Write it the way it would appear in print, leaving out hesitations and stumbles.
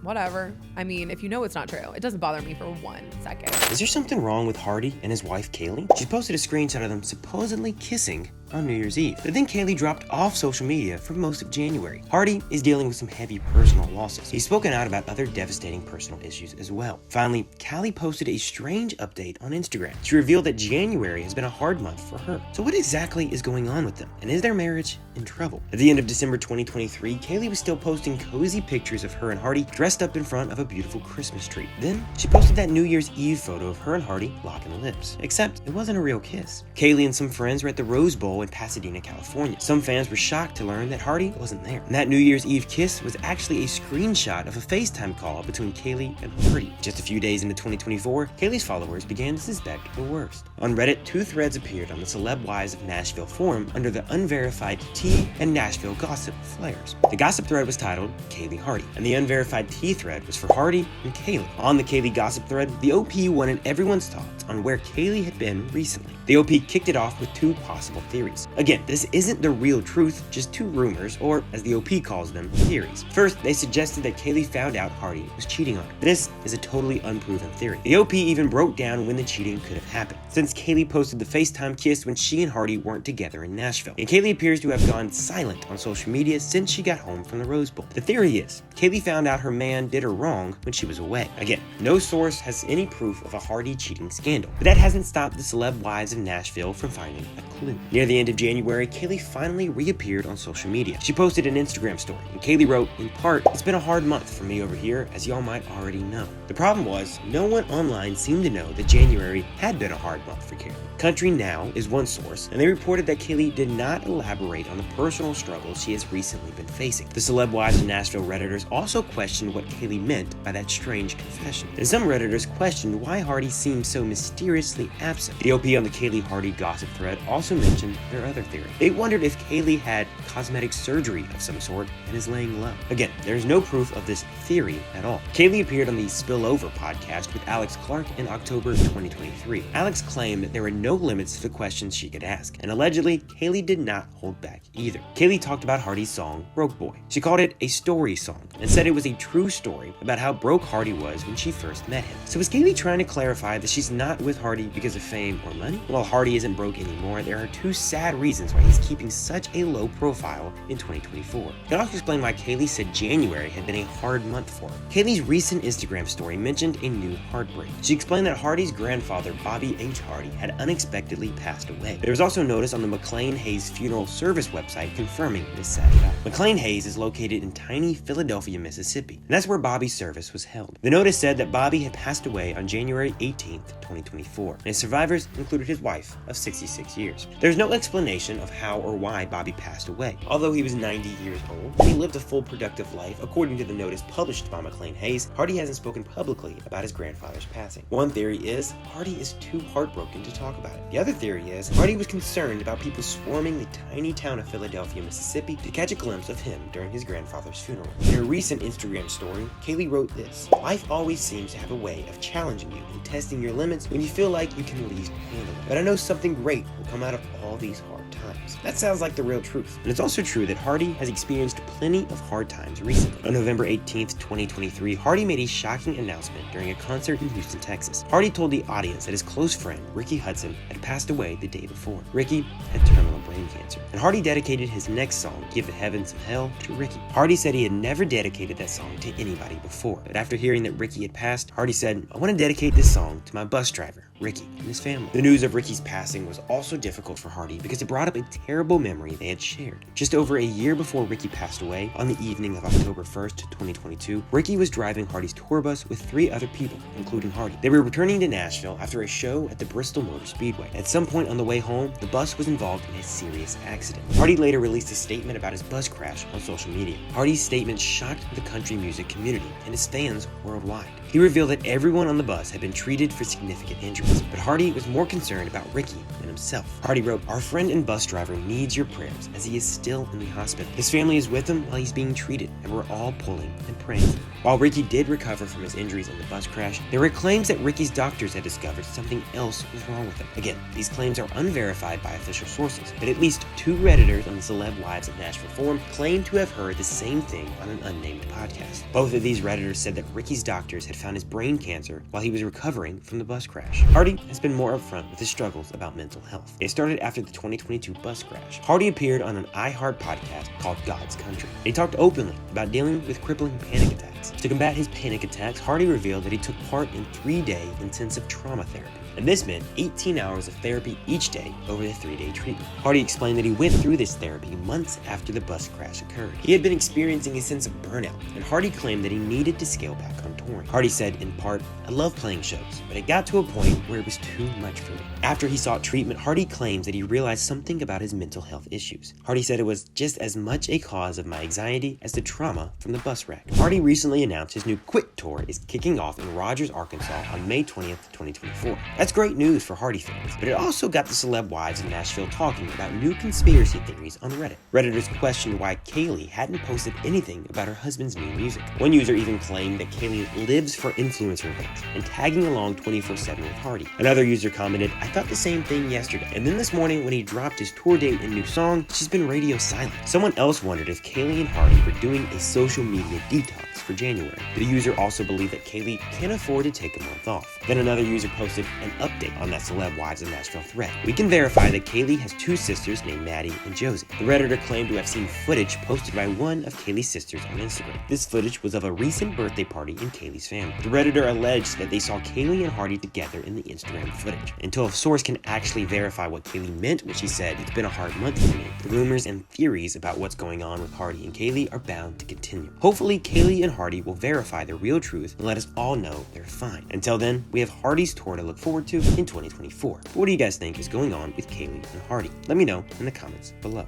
whatever. I mean, if you know it's not true, it doesn't bother me for 1 second. Is there something wrong with Hardy and his wife Kaylee? She posted a screenshot of them supposedly kissing on New Year's Eve. But then Kaylee dropped off social media for most of January. Hardy is dealing with some heavy personal losses. He's spoken out about other devastating personal issues as well. Finally, Callie posted a strange update on Instagram. She revealed that January has been a hard month for her. So what exactly is going on with them? And is their marriage in trouble? At the end of December 2023, Kaylee was still posting cozy pictures of her and Hardy dressed up in front of a beautiful Christmas tree. Then she posted that New Year's Eve photo of her and Hardy locking lips. Except it wasn't a real kiss. Kaylee and some friends were at the Rose Bowl in Pasadena, California. Some fans were shocked to learn that Hardy wasn't there. And that New Year's Eve kiss was actually a screenshot of a FaceTime call between Kaylee and Hardy. Just a few days into 2024, Kaylee's followers began to suspect the worst. On Reddit, 2 threads appeared on the Celeb Wives of Nashville forum under the unverified T and Nashville gossip flares. The gossip thread was titled Kaylee Hardy, and the unverified T thread was for Hardy and Kaylee. On the Kaylee gossip thread, the OP wanted everyone's thoughts on where Kaylee had been recently. The OP kicked it off with 2 possible theories. Again, this isn't the real truth, just 2 rumors, or as the OP calls them, theories. First, they suggested that Kaylee found out Hardy was cheating on her. This is a totally unproven theory. The OP even broke down when the cheating could have happened, since Kaylee posted the FaceTime kiss when she and Hardy weren't together in Nashville. And Kaylee appears to have gone silent on social media since she got home from the Rose Bowl. The theory is, Kaylee found out her man did her wrong when she was away. Again, no source has any proof of a Hardy cheating scandal, but that hasn't stopped the Celeb Wives of Nashville from finding a clue. Near the end of January, Kaylee finally reappeared on social media. She posted an Instagram story, and Kaylee wrote, in part, "It's been a hard month for me over here, as y'all might already know." The problem was, no one online seemed to know that January had been a hard month for Kaylee. Country Now is one source, and they reported that Kaylee did not elaborate on the personal struggles she has recently been facing. The Celeb Wives of Nashville Redditors also questioned what Kaylee meant by that strange confession. And some Redditors questioned why Hardy seemed so mysteriously absent. The OP on the Kaylee Hardy gossip thread also mentioned their other theory. They wondered if Kaylee had cosmetic surgery of some sort and is laying low. Again, there's no proof of this theory at all. Kaylee appeared on the Spillover podcast with Alex Clark in October 2023. Alex claimed that there were no limits to the questions she could ask, and allegedly, Kaylee did not hold back either. Kaylee talked about Hardy's song, Broke Boy. She called it a story song, and said it was a true story about how broke Hardy was when she first met him. So is Kaylee trying to clarify that she's not with Hardy because of fame or money? While Hardy isn't broke anymore, there are 2 sad reasons why he's keeping such a low profile in 2024. It also explained why Kaylee said January had been a hard month for her. Kaylee's recent Instagram story mentioned a new heartbreak. She explained that Hardy's grandfather, Bobby H. Hardy, had unexpectedly passed away. There was also notice on the McLean Hayes funeral service website confirming this sad fact. McLean Hayes is located in tiny Philadelphia, Mississippi, and that's where Bobby's service was held. The notice said that Bobby had passed away on January 18th, 2024, and his survivors included his wife of 66 years. There's no explanation of how or why Bobby passed away. Although he was 90 years old, and he lived a full productive life, according to the notice published by McLean Hayes, Hardy hasn't spoken publicly about his grandfather's passing. One theory is Hardy is too heartbroken to talk about it. The other theory is Hardy was concerned about people swarming the tiny town of Philadelphia, Mississippi to catch a glimpse of him during his grandfather's funeral. In her recent Instagram story, Kaylee wrote this: "Life always seems to have a way of challenging you and testing your limits when you feel like you can least handle it. But I know something great will come out of all these hard times." That sounds like the real truth. And it's also true that Hardy has experienced plenty of hard times recently. On November 18th, 2023, Hardy made a shocking announcement during a concert in Houston, Texas. Hardy told the audience that his close friend, Ricky Hudson, had passed away the day before. Ricky had terminal brain cancer, and Hardy dedicated his next song, Give the Heaven Some Hell, to Ricky. Hardy said he had never dedicated that song to anybody before, but after hearing that Ricky had passed, Hardy said, "I want to dedicate this song to my bus driver, Ricky, and his family." The news of Ricky's passing was also difficult for Hardy because it brought up a terrible memory they had shared. Just over a year before Ricky passed away, on the evening of October 1st, 2022, Ricky was driving Hardy's tour bus with 3 other people, including Hardy. They were returning to Nashville after a show at the Bristol Motor Speedway. At some point on the way home, the bus was involved in a serious accident. Hardy later released a statement about his bus crash on social media. Hardy's statement shocked the country music community and his fans worldwide. He revealed that everyone on the bus had been treated for significant injuries, but Hardy was more concerned about Ricky than himself. Hardy wrote, "Our friend and bus driver needs your prayers as he is still in the hospital. His family is with him while he's being treated, and we're all pulling and praying for him." While Ricky did recover from his injuries in the bus crash, there were claims that Ricky's doctors had discovered something else was wrong with him. Again, these claims are unverified by official sources, but at least 2 Redditors on the Celeb Wives of Nashville forum claimed to have heard the same thing on an unnamed podcast. Both of these Redditors said that Ricky's doctors had found his brain cancer while he was recovering from the bus crash. Hardy has been more upfront with his struggles about mental health. It started after the 2022 bus crash. Hardy appeared on an iHeart podcast called God's Country. He talked openly about dealing with crippling panic attacks. To combat his panic attacks, Hardy revealed that he took part in 3-day intensive trauma therapy. And this meant 18 hours of therapy each day over the 3-day treatment. Hardy explained that he went through this therapy months after the bus crash occurred. He had been experiencing a sense of burnout, and Hardy claimed that he needed to scale back on touring. Hardy said, in part, "I love playing shows, but it got to a point where it was too much for me." After he sought treatment, Hardy claims that he realized something about his mental health issues. Hardy said, "It was just as much a cause of my anxiety as the trauma from the bus wreck." Hardy recently announced his new Quit tour is kicking off in Rogers, Arkansas on May 20th, 2024. That's great news for Hardy fans, but it also got the Celeb Wives in Nashville talking about new conspiracy theories on Reddit. Redditors questioned why Kaylee hadn't posted anything about her husband's new music. One user even claimed that Kaylee lives for influencer events and tagging along 24/7 with Hardy. Another user commented, "I thought the same thing yesterday, and then this morning when he dropped his tour date and new song, she's been radio silent." Someone else wondered if Kaylee and Hardy were doing a social media detox for January. The user also believed that Kaylee can't afford to take a month off. Then another user posted an update on that Celeb Wives of Nashville thread. "We can verify that Kaylee has 2 sisters named Maddie and Josie." The Redditor claimed to have seen footage posted by one of Kaylee's sisters on Instagram. This footage was of a recent birthday party in Kaylee's family. The Redditor alleged that they saw Kaylee and Hardy together in the Instagram footage. Until a source can actually verify what Kaylee meant when she said, "It's been a hard month for me," the rumors and theories about what's going on with Hardy and Kaylee are bound to continue. Hopefully, Kaylee and Hardy will verify the real truth and let us all know they're fine. Until then, we have Hardy's tour to look forward to in 2024. What do you guys think is going on with Kaylee and Hardy? Let me know in the comments below.